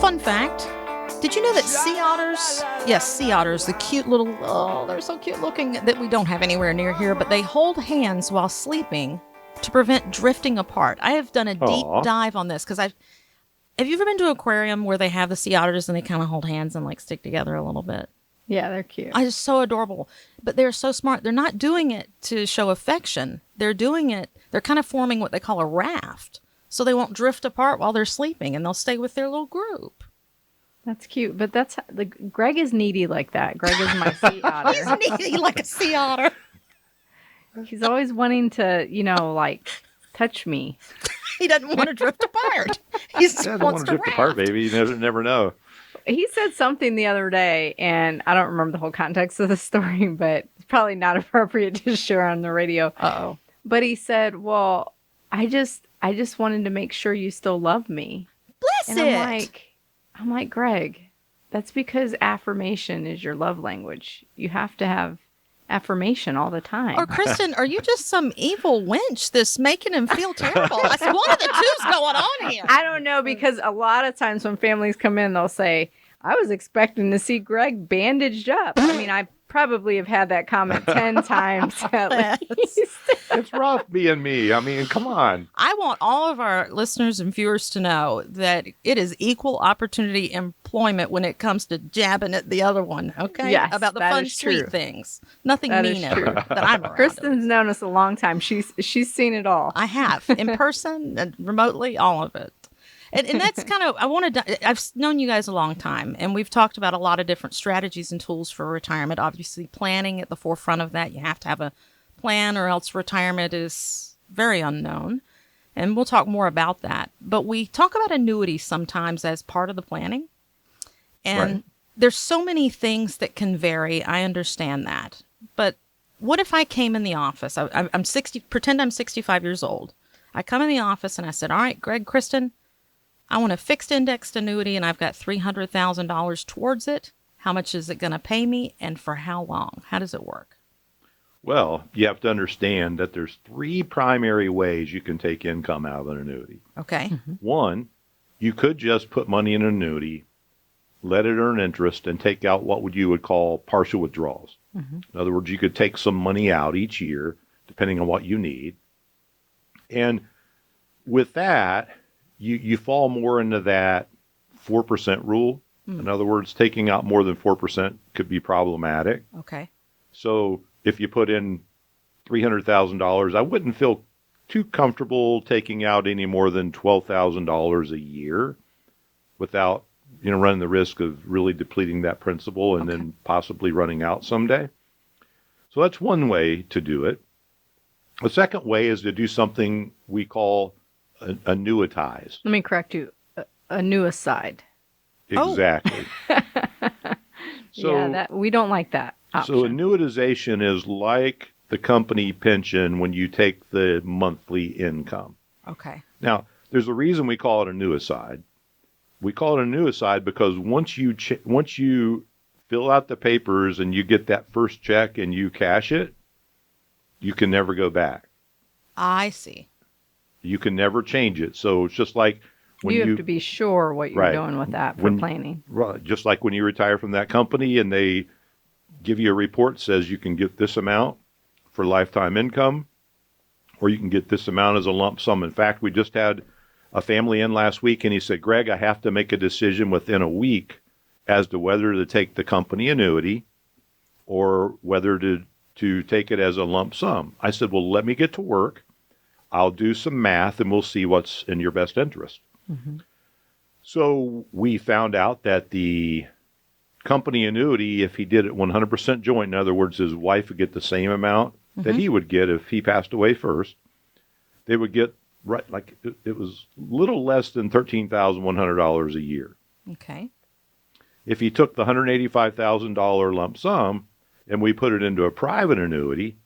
Fun fact. Did you know that sea otters, yes, sea otters, the cute little, oh, they're so cute looking, that we don't have anywhere near here, but they hold hands while sleeping to prevent drifting apart. I have done a deep dive on this because have you ever been to an aquarium where they have the sea otters and they kind of hold hands and like stick together a little bit? Yeah, they're cute. It's so adorable. But they're so smart. They're not doing it to show affection. They're doing it, they're kind of forming what they call a raft. So they won't drift apart while they're sleeping and they'll stay with their little group. That's cute, but Greg is needy like that. Greg is my sea otter. He's needy like a sea otter. He's always wanting to, like, touch me. He doesn't want to drift apart. He just wants to drift apart, baby. You never know. He said something the other day, and I don't remember the whole context of the story, but it's probably not appropriate to share on the radio. Uh-oh. But he said, well, I just wanted to make sure you still love me. Bless it. I'm like, Greg, that's because affirmation is your love language. You have to have affirmation all the time. Or Kristin, are you just some evil wench that's making him feel terrible? I said, one of the two's going on here. I don't know, because a lot of times when families come in, they'll say, I was expecting to see Greg bandaged up. I mean, I probably have had that comment 10 times at least. It's rough being me. I mean, come on. I want all of our listeners and viewers to know that it is equal opportunity employment when it comes to jabbing at the other one, okay? Yes, about the fun, sweet things. Nothing that mean that I'm around. Kristin's known us a long time. She's seen it all. I have. In person and remotely, all of it. And that's kind of, I've known you guys a long time, and we've talked about a lot of different strategies and tools for retirement. Obviously, planning at the forefront of that. You have to have a plan or else retirement is very unknown. And we'll talk more about that. But we talk about annuities sometimes as part of the planning. And there's so many things that can vary. I understand that. But what if I came in the office? I'm 60, pretend I'm 65 years old. I come in the office and I said, all right, Greg, Kristin, I want a fixed indexed annuity and I've got $300,000 towards it. How much is it going to pay me and for how long? How does it work? Well, you have to understand that there's 3 primary ways you can take income out of an annuity. Okay. Mm-hmm. One, you could just put money in an annuity, let it earn interest, and take out what you would call partial withdrawals. Mm-hmm. In other words, you could take some money out each year, depending on what you need. And with that, you fall more into that 4% rule. In other words, taking out more than 4% could be problematic. Okay. So if you put in $300,000, I wouldn't feel too comfortable taking out any more than $12,000 a year without, running the risk of really depleting that principal and then possibly running out someday. So that's one way to do it. The second way is to do something we call annuitize. Let me correct you. Annui-cide. Exactly. So we don't like that option. So annuitization is like the company pension when you take the monthly income. Okay. Now, there's a reason we call it annuicide. We call it annuicide because once you fill out the papers and you get that first check and you cash it, you can never go back. I see. You can never change it. So it's just like when you have to be sure what you're doing with that for planning. Right. Just like when you retire from that company and they give you a report that says you can get this amount for lifetime income, or you can get this amount as a lump sum. In fact, we just had a family in last week and he said, Greg, I have to make a decision within a week as to whether to take the company annuity or whether to take it as a lump sum. I said, well, let me get to work. I'll do some math and we'll see what's in your best interest. Mm-hmm. So we found out that the company annuity, if he did it 100% joint, in other words, his wife would get the same amount that he would get if he passed away first, they would get it was a little less than $13,100 a year. Okay. If he took the $185,000 lump sum and we put it into a private annuity,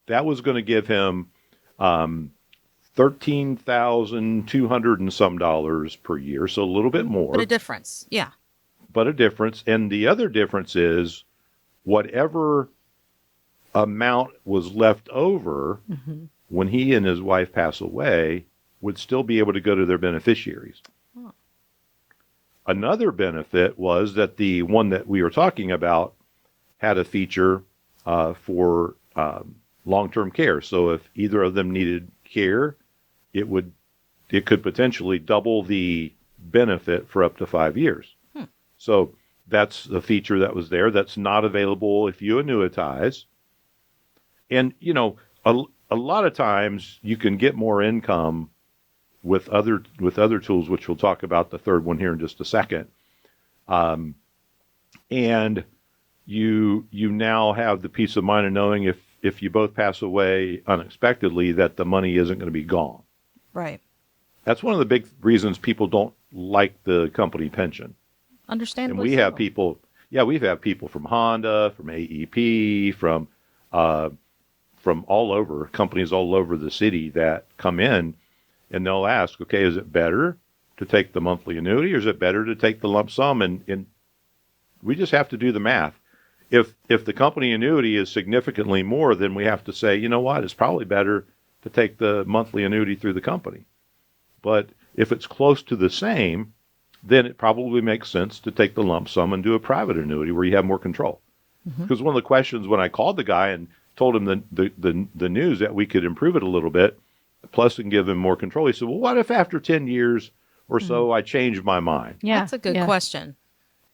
that was going to give him $13,200 and some dollars per year, so a little bit more. But a difference, yeah. But a difference. And the other difference is whatever amount was left over when he and his wife pass away would still be able to go to their beneficiaries. Another benefit was that the one that we were talking about had a feature for long-term care. So if either of them needed care, it could potentially double the benefit for up to 5 years. So that's the feature that was there. That's not available if you annuitize. And, a lot of times you can get more income with other tools, which we'll talk about the third one here in just a second. And you now have the peace of mind of knowing if you both pass away unexpectedly that the money isn't going to be gone. Right. That's one of the big reasons people don't like the company pension. Understandably. And we've had people from Honda, from AEP, from all over, companies all over the city that come in and they'll ask, okay, is it better to take the monthly annuity or is it better to take the lump sum? And we just have to do the math. If the company annuity is significantly more, then we have to say, you know what, it's probably better to take the monthly annuity through the company. But if it's close to the same, then it probably makes sense to take the lump sum and do a private annuity where you have more control. Because one of the questions when I called the guy and told him the news that we could improve it a little bit, plus and give him more control, he said, well, what if after 10 years or so I changed my mind? Yeah, that's a good question.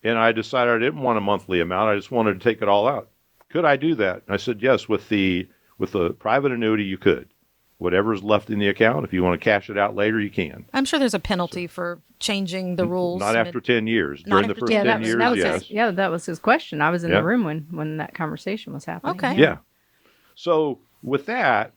And I decided I didn't want a monthly amount. I just wanted to take it all out. Could I do that? And I said, yes, with the private annuity, you could. Whatever's left in the account, if you want to cash it out later, you can. I'm sure there's a penalty for changing the rules. Not after 10 years. Not During the after first 10 10 years. years, yes. That was his question. I was in the room when that conversation was happening. Okay. Yeah. So with that,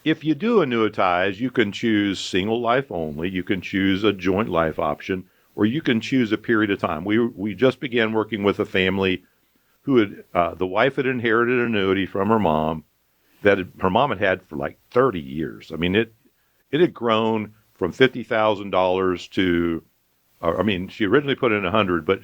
if you do annuitize, you can choose single life only. You can choose a joint life option, or you can choose a period of time. We just began working with a family who had, the wife had inherited an annuity from her mom that her mom had for like 30 years. I mean, it had grown from $50,000 to, she originally put in 100, but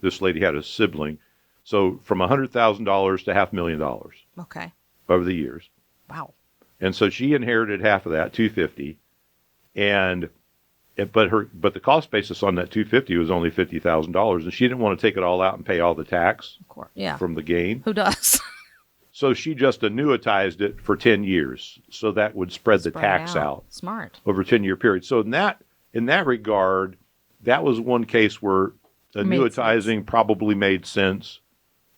this lady had a sibling. So from $100,000 to $500,000. Okay. Over the years. Wow. And so she inherited half of that, $250, but the cost basis on that $250 was only $50,000, and she didn't want to take it all out and pay all the tax Of course. Yeah. from the gain. Who does? So she just annuitized it for 10 years, so that would spread the tax out Smart. over a 10-year period. So in that regard, that was one case where annuitizing probably made sense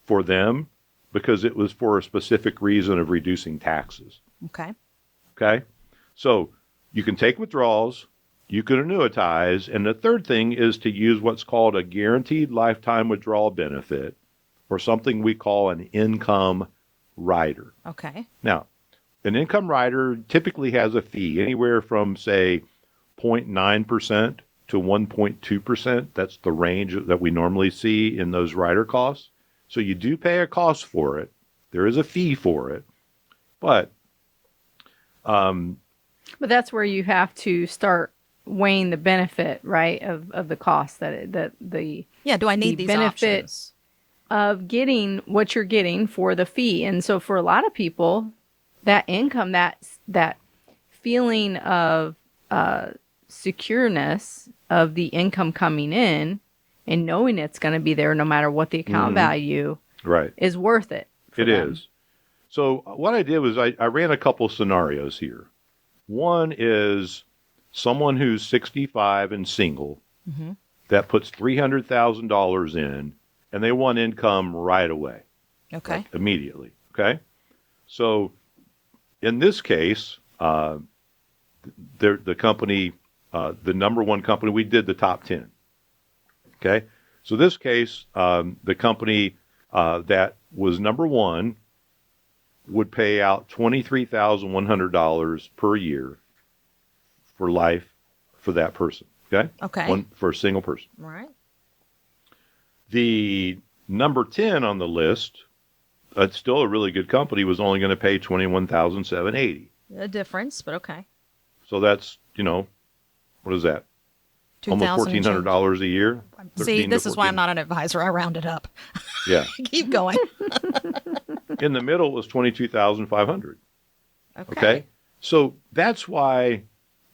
for them because it was for a specific reason of reducing taxes. Okay. Okay? So you can take withdrawals, you can annuitize, and the third thing is to use what's called a guaranteed lifetime withdrawal benefit, or something we call an income rider. Okay. Now, an income rider typically has a fee anywhere from, say, 0.9% to 1.2%. That's the range that we normally see in those rider costs. So you do pay a cost for it. There is a fee for it. But that's where you have to start weighing the benefit, right, of the cost do I need these benefit options of getting what you're getting for the fee. And so for a lot of people, that income, that feeling of secureness of the income coming in and knowing it's going to be there no matter what the account value is worth it. It is. So what I did was I ran a couple scenarios here. One is someone who's 65 and single that puts $300,000 in, and they want income right away. Okay. Like immediately. Okay. So in this case, the company, the number one company, we did the top 10. Okay. So this case, the company that was number one would pay out $23,100 per year for life for that person. Okay. Okay. For a single person. All right. The number 10 on the list, it's still a really good company, was only going to pay $21,780. A difference, but okay. So that's, what is that? Almost $1,400 a year. See, this is why I'm not an advisor. I round it up. Yeah. Keep going. In the middle was $22,500. Okay. So that's why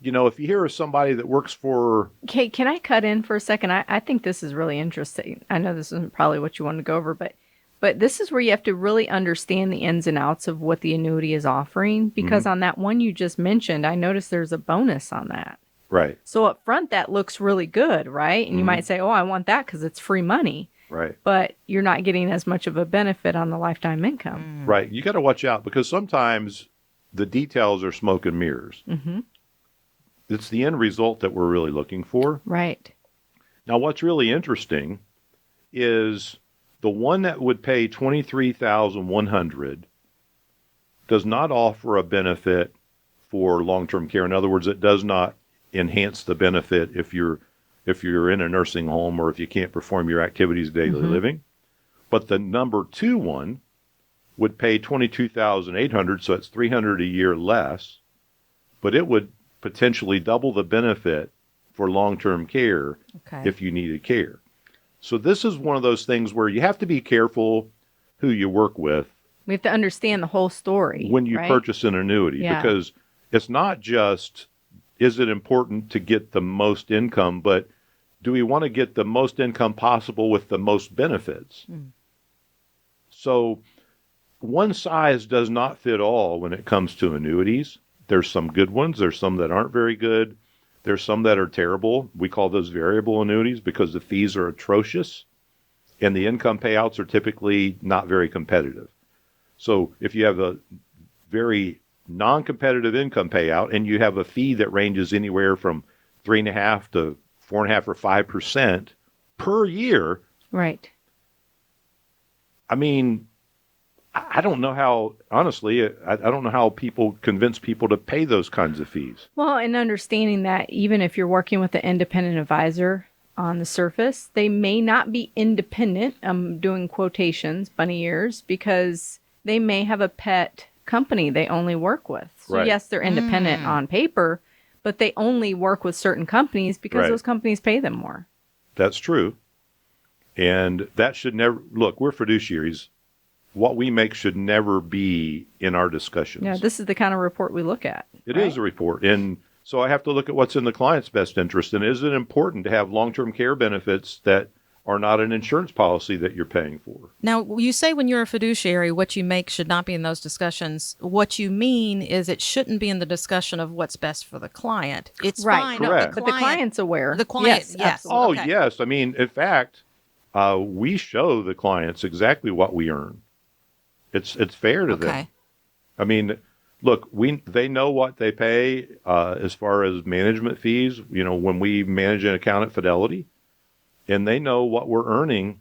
if you hear of somebody that works for, Okay, can I cut in for a second? I think this is really interesting. I know this isn't probably what you want to go over, but this is where you have to really understand the ins and outs of what the annuity is offering, because on that one you just mentioned, I noticed there's a bonus on that. right, So up front, that looks really good, right? And you might say, oh, I want that because it's free money. right, But you're not getting as much of a benefit on the lifetime income. right. You got to watch out because sometimes the details are smoke and mirrors. Mm-hmm. It's the end result that we're really looking for. Right. Now, what's really interesting is the one that would pay $23,100 does not offer a benefit for long-term care. In other words, it does not enhance the benefit if you're in a nursing home or if you can't perform your activities of daily living. But the number 2 one would pay $22,800, so it's $300 a year less, but it would potentially double the benefit for long-term care if you needed care. So this is one of those things where you have to be careful who you work with. We have to understand the whole story When you purchase an annuity, because it's not just, is it important to get the most income, but do we want to get the most income possible with the most benefits? So one size does not fit all when it comes to annuities. There's some good ones. There's some that aren't very good. There's some that are terrible. We call those variable annuities because the fees are atrocious and the income payouts are typically not very competitive. So if you have a very non-competitive income payout and you have a fee that ranges anywhere from 3.5 to 4.5 or 5% per year, Right. I mean, I don't know how, honestly, I don't know how people convince people to pay those kinds of fees. Well, and understanding that even if you're working with an independent advisor on the surface, they may not be independent. I'm doing quotations, bunny ears, because they may have a pet company they only work with. So Right. yes, they're independent on paper, but they only work with certain companies because Right. those companies pay them more. That's true. And that should never, look, we're fiduciaries. What we make should never be in our discussions. Yeah, this is the kind of report we look at. It right? is a report. And so I have to look at what's in the client's best interest. And is it important to have long-term care benefits that are not an insurance policy that you're paying for? Now, you say when you're a fiduciary, what you make should not be in those discussions. What you mean is it shouldn't be in the discussion of what's best for the client. It's Right. fine. Correct. But the client's aware. The client, yes. absolutely. Oh, Okay. yes. I mean, in fact, we show the clients exactly what we earn. It's fair to them. Okay. I mean, look, they know what they pay as far as management fees, when we manage an account at Fidelity, and they know what we're earning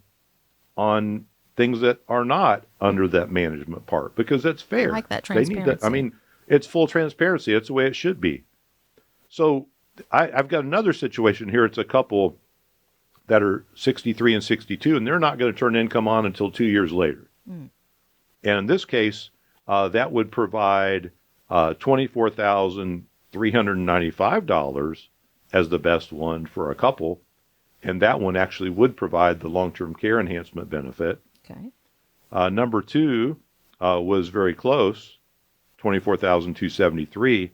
on things that are not under that management part because it's fair. I like that They need transparency. that. I mean, it's full transparency. That's the way it should be. So I've got another situation here. It's a couple that are 63 and 62, and they're not going to turn income on until 2 years later. And in this case, that would provide $24,395 as the best one for a couple. And that one actually would provide the long-term care enhancement benefit. Okay. Number 2 was very close, $24,273,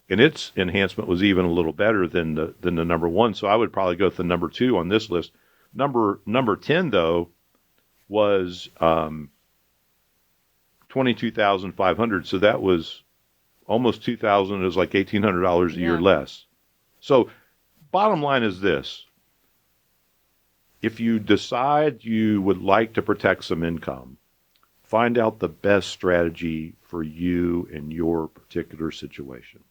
and its enhancement was even a little better than the number 1. So I would probably go with the number 2 on this list. Number 10 though was $22,500. So that was almost $2,000. It was like $1,800 a year less. So bottom line is this. If you decide you would like to protect some income, find out the best strategy for you in your particular situation.